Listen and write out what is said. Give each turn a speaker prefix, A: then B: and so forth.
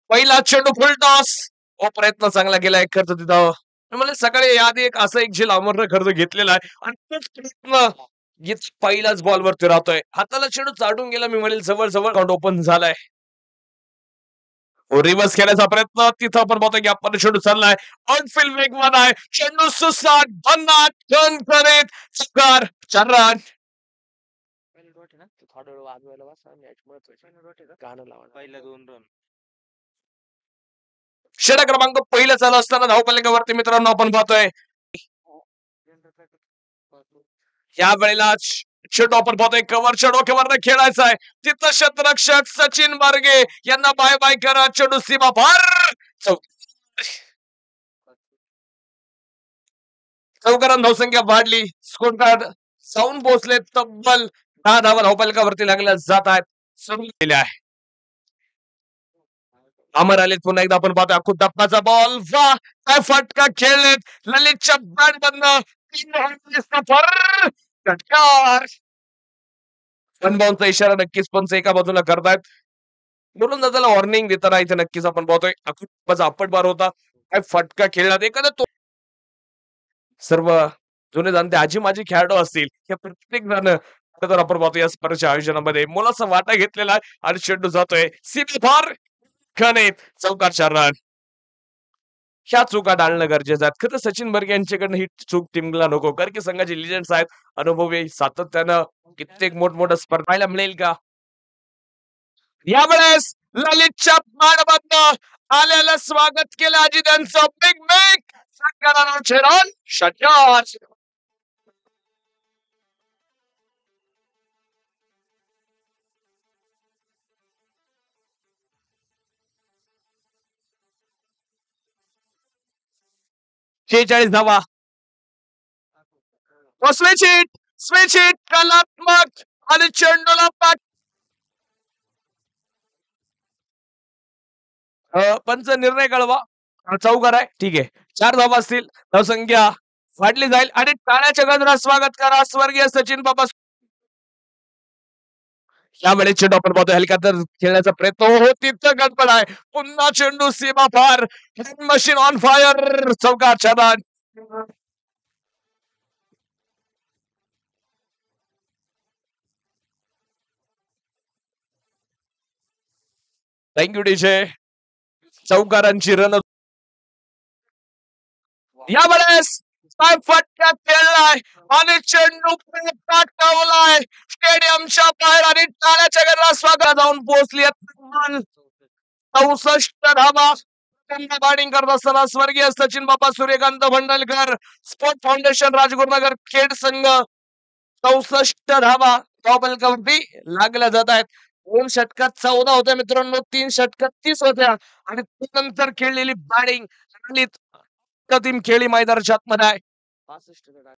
A: पहिला चेंडू फुल टॉस. प्रयत्न चांगला केलाय खर्च तिथं. मला सकाळी आधी एक असं एक झेल अमरनं खर्च घेतलेला आहे आणि तोच प्रयत्न पहिल्याच बॉलवरती राहतोय. हाताला चेंडू चाटून गेला मी म्हणेल जवळ जवळ ओपन झालाय. रिव्हर्स खेळण्याचा प्रयत्न तिथं आपण पाहतोय की आपण चेंडू चाललाय. ऑनफिल्ड वेगवान आहे. चेंडू सुसाट भन्नाट टर्न करीत चौकार 4 रन. थोडा वेळ वाजवायला बसा मॅच महत्वाची गाणं लावा. पहिल्या 2 रन. षटक क्रमांक पहिला चालू असताना धावपल्ल्यावरती मित्रांनो आपण पाहतोय या वेळेला चेंडू आपण पाहतोय कव्हरच्या डोक्यावर खेळायचा आहे. तिथं शतरक्षक सचिन बारगे यांना बाय बाय करा. चेंडू सीमा पार. चौकारांत धावसंख्या वाढली. स्कोर कार्ड जाऊन पोहोचले तब्बल 10 धावा धावपल्ल्यावरती लागल्या जात आहेत. सोडून गेले आहे. अमर आलेत पुन्हा एकदा आपण पाहतोय अख्खू टप्पाचा बॉल. वा काय फटका खेळलेत ललितच्या बॅट मधनं. षटकार. वन बाउंडचा इशारा नक्कीच पंच एका बाजूला करतायत. म्हणून त्याला वॉर्निंग देताना इथे नक्कीच आपण पाहतोय अख्खू टप्पाचा अपट बार होता. काय फटका खेळला एखादा तो. सर्व जुने जाणते आजी माझी खेळाडू असतील हे प्रत्येक जण आपण पाहतो या स्पर्धेच्या आयोजनामध्ये मोलाचा वाटा घेतलेला आहे आणि चेंडू जातोय सीमा पार. चौकार 4 रन. ह्या चुका टाळणं गरजेचं आहे. खरं सचिन बर्गे यांच्याकडनं ही चूक टीमला नको कारण की संघाचे लिजंड्स आहेत. अनुभवी सातत्यानं कित्येक मोठमोठ्या स्पर्धा पाहायला मिळेल का यावेळेस ललितच्या बॅटमधनं आलेलं स्वागत केलं आजी त्यांचं. Big big run. षटकार. शेहेचाळीस धावा. स्विच हिट कलात्मक आणि चेंडूला पाठ. पंच निर्णय कळवा. चौकार आहे ठीक आहे. 4 धावा असतील. धावसंख्या वाढली जाईल आणि टाळ्याच्या गजरात स्वागत करा स्वर्गीय सचिन बाबा. यावेळेस चेंडू आपण पाहतो हेलिकॉप्टर खेळण्याचा प्रयत्न हो तिथं गडबड आहे. पुन्हा चेंडू सीमा पार. Machine on fire. चौकार 4 रन. Thank you DJ. चौकारांची रन यावेळेस काय फटका खेळलाय आणि चेंडू टाकलाय स्टेडियमच्या बाहेर आणि टाळ्याच्या गजरात स्वागत जाऊन पोहोचली. 64 धावा. बॅटिंग करत असताना स्वर्गीय सचिन बाबा सूर्यकांत भंडलकर स्पोर्ट फाउंडेशन राजगुरुनगर खेड संघ 64 धावा धावपलकावरती लागल्या जात आहेत. 2 षटकात 14 होत्या मित्रांनो. 3 षटकात 30 होत्या आणि त्यानंतर खेळलेली बॅटिंग टीम खेळी मैदानाच्या आतमध्ये आहे.